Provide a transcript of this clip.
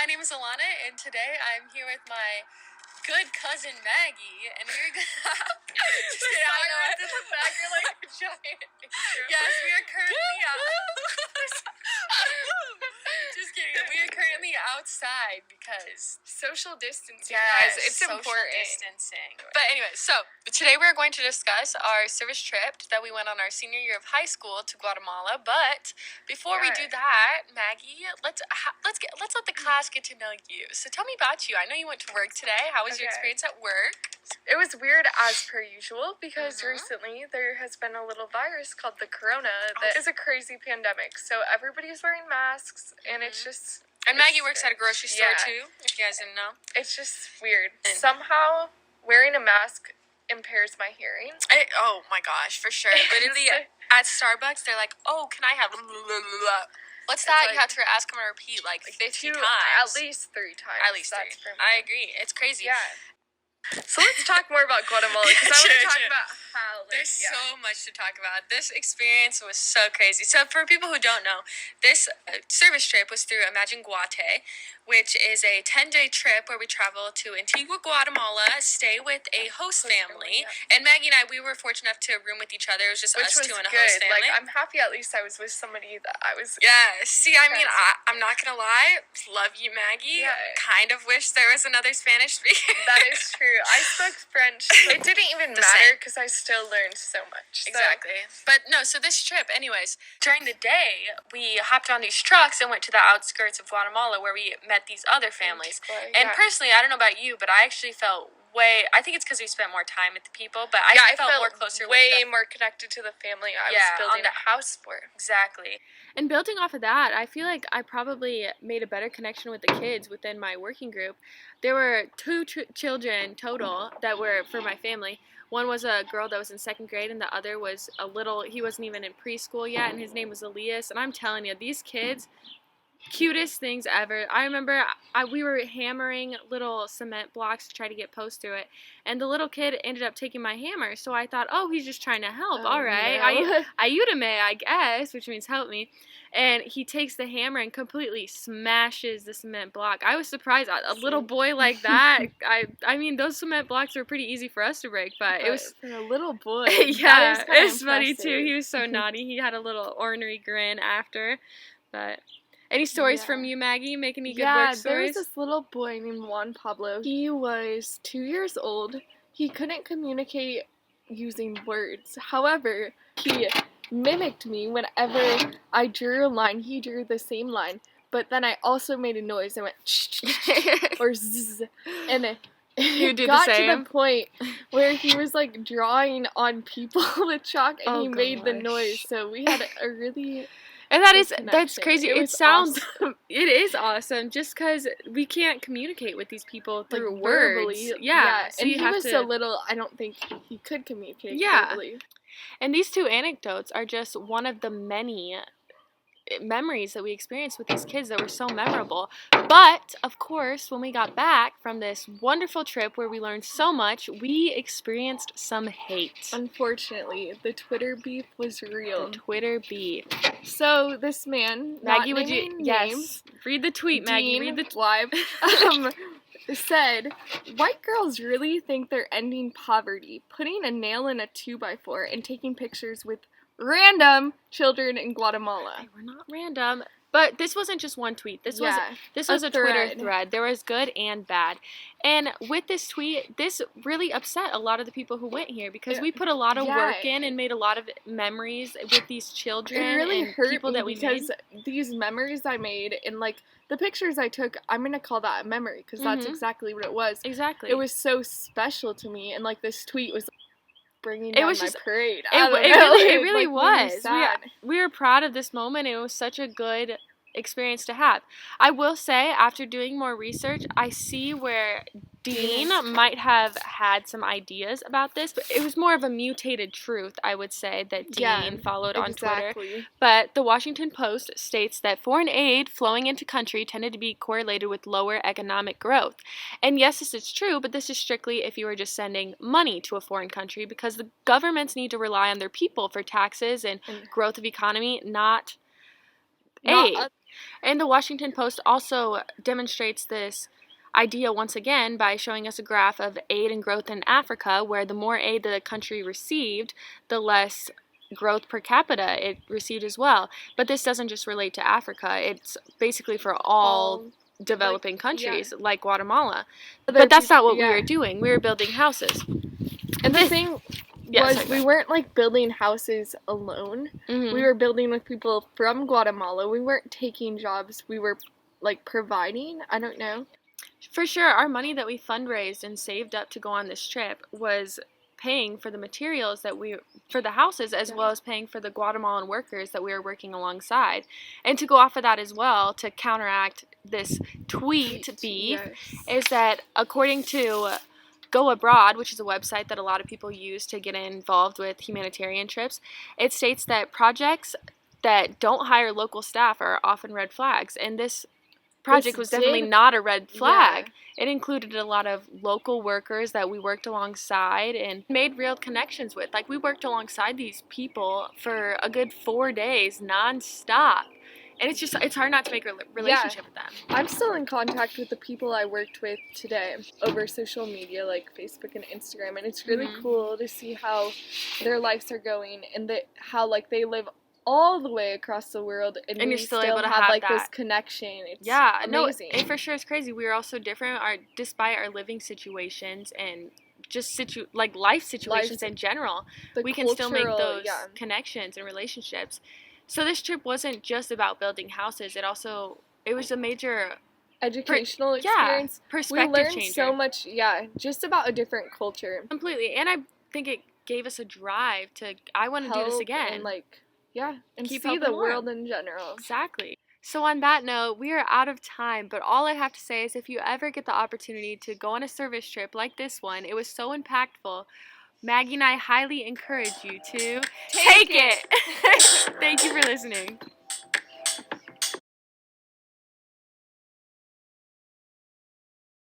my name is Alana, and today I'm here with my good cousin Maggie, and we're Yes, we are currently just kidding. We are currently outside because social distancing, guys. It's social important. Distancing. But anyway, so today we're going to discuss our service trip that we went on our senior year of high school to Guatemala. But before we do that, Maggie, let's let the class get to know you. So tell me about you. I know you went to work today. How was your experience at work? It was weird as per usual because recently there has been a little virus called the corona that is a crazy pandemic. So everybody's wearing masks and it's just... And Maggie works at a grocery store too, if you guys didn't know. It's just weird. Somehow wearing a mask impairs my hearing. Oh my gosh, for sure. Literally at Starbucks, they're like, "Oh, can I have what's that?" Like, you have to ask them to repeat like 50 times. At least 3 times. At least 3. I agree. It's crazy. Yeah. So let's talk more about Guatemala because I want to talk about how... There's so much to talk about. This experience was so crazy. So for people who don't know, this service trip was through Imagine Guate, which is a 10-day trip where we travel to Antigua, Guatemala, stay with a host family. And Maggie and I, we were fortunate enough to room with each other. It was just us two and a host family. Like, I'm happy at least I was with somebody that I was... Yeah, see, I mean, I'm not going to lie. Love you, Maggie. Yeah. Kind of wish there was another Spanish speaker. That is true. I spoke French. It didn't even matter because I still learned so much. Exactly. But no, so this trip, anyways, during the day, we hopped on these trucks and went to the outskirts of Guatemala where we met these other families. And personally, I don't know about you, but I actually felt I think it's because we spent more time with the people, but I felt more closer more connected to the family I was building a house for. Exactly. And building off of that, I feel like I probably made a better connection with the kids within my working group. There were 2 children total that were for my family. One was a girl that was in 2nd grade, and the other was he wasn't even in preschool yet, and his name was Elias. And I'm telling you, these kids... cutest things ever. I remember we were hammering little cement blocks to try to get posts through it, and the little kid ended up taking my hammer, so I thought, oh, he's just trying to help. All right, no. Ayúdame, I guess, which means help me. And he takes the hammer and completely smashes the cement block. I was surprised. A little boy like that, I mean, those cement blocks were pretty easy for us to break, but it was... For a little boy. Yeah, it was funny, too. He was so naughty. He had a little ornery grin after, but... Any stories from you, Maggie? Make any good work stories? Yeah, there was this little boy named Juan Pablo. He was 2 years old. He couldn't communicate using words. However, he mimicked me whenever I drew a line. He drew the same line, but then I also made a noise and went or zzz, and it got to the point where he was like drawing on people with chalk, and he made the noise. So we had a really... And that's crazy. It sounds awesome. It is awesome just because we can't communicate with these people through words. Verbally. Yeah. So and he was so little, I don't think he could communicate verbally. And these 2 anecdotes are just one of the many memories that we experienced with these kids that were so memorable. But of course, when we got back from this wonderful trip where we learned so much, we experienced some hate. Unfortunately, the Twitter beef was real. The Twitter beef. So this man, Maggie, would you read the tweet, Maggie? Read the said, "White girls really think they're ending poverty, putting a nail in a 2x4 and taking pictures with random children in Guatemala." They were not random. But this wasn't just one tweet. This was a Twitter thread. There was good and bad. And with this tweet, this really upset a lot of the people who went here because we put a lot of work in and made a lot of memories with these children. It really hurt people that we because these memories I made and like the pictures I took, I'm going to call that a memory because that's exactly what it was. Exactly. It was so special to me, and like this tweet was bringing down my parade. It really was. We were proud of this moment. It was such a good experience to have. I will say, after doing more research, I see where Dean might have had some ideas about this, but it was more of a mutated truth, I would say, that Dean followed on Twitter. But the Washington Post states that foreign aid flowing into country tended to be correlated with lower economic growth. And yes, this is true, but this is strictly if you are just sending money to a foreign country, because the governments need to rely on their people for taxes and growth of economy, not aid. And the Washington Post also demonstrates this idea once again by showing us a graph of aid and growth in Africa, where the more aid the country received, the less growth per capita it received as well. But this doesn't just relate to Africa, it's basically for all developing countries like Guatemala. But that's not what we were doing. We were building houses. And the thing was, we weren't like building houses alone. Mm-hmm. We were building with people from Guatemala. We weren't taking jobs. We were like providing. I don't know. For sure, our money that we fundraised and saved up to go on this trip was paying for the materials for the houses, as well as paying for the Guatemalan workers that we were working alongside. And to go off of that as well, to counteract this tweet beef, is that according to Go Abroad, which is a website that a lot of people use to get involved with humanitarian trips, it states that projects that don't hire local staff are often red flags. And this project was definitely not a red flag. It included a lot of local workers that we worked alongside and made real connections with. Like, we worked alongside these people for a good 4 days nonstop. And it's hard not to make a relationship with them. I'm still in contact with the people I worked with today over social media like Facebook and Instagram, and it's really cool to see how their lives are going and how like they live all the way across the world, and you're we still able to have like that. this connection. It's amazing. No, it for sure is crazy. We are all so different, despite our living situations and just life situations in general. We can still make those connections and relationships. So this trip wasn't just about building houses. It was a major educational experience. Perspective we learned changer. So much, just about a different culture. Completely, and I think it gave us a drive to. I want to do this again. And keep see the world in general. Exactly. So on that note, we are out of time, but all I have to say is if you ever get the opportunity to go on a service trip like this one, it was so impactful. Maggie and I highly encourage you to take it. Thank you for listening.